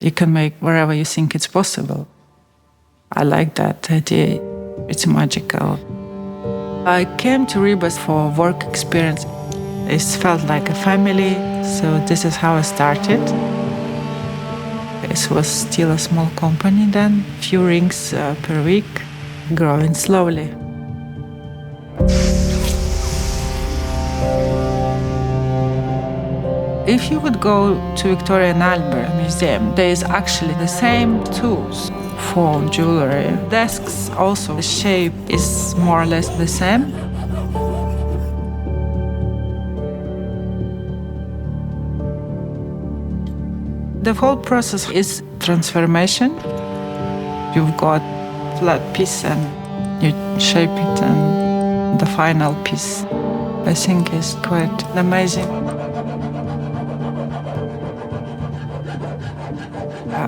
You can make wherever you think it's possible. I like that idea. It's magical. I came to Rebus for work experience. It felt like a family, so this is how I started. It was still a small company then, few rings per week, growing slowly. If you would go to Victoria and Albert Museum, there is actually the same tools for jewelry. Desks also, the shape is more or less the same. The whole process is transformation. You've got flat piece and you shape it, and the final piece, I think, is quite amazing.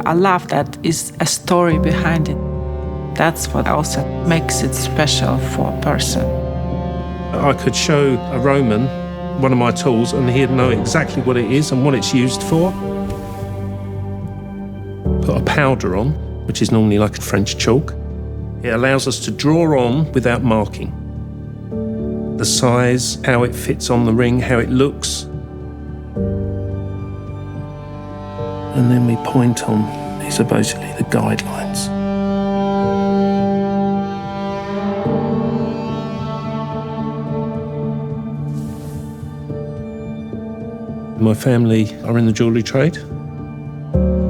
I love that is a story behind it. That's what also makes it special for a person. I could show a Roman one of my tools and he'd know exactly what it is and what it's used for. Put a powder on, which is normally like a French chalk. It allows us to draw on without marking. The size, how it fits on the ring, how it looks. And then we point on, these are basically the guidelines. My family are in the jewellery trade.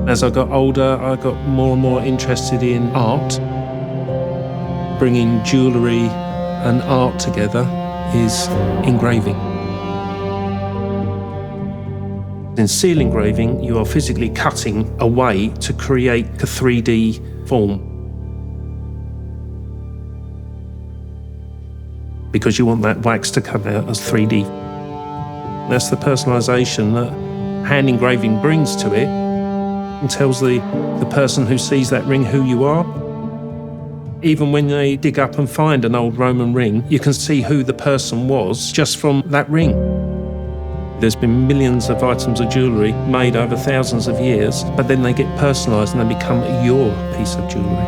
As I got older, I got more and more interested in art. Bringing jewellery and art together is engraving. In seal engraving, you are physically cutting away to create a 3D form. Because you want that wax to come out as 3D. That's the personalisation that hand engraving brings to it and tells the person who sees that ring who you are. Even when they dig up and find an old Roman ring, you can see who the person was just from that ring. There's been millions of items of jewellery made over thousands of years, but then they get personalised and they become your piece of jewellery.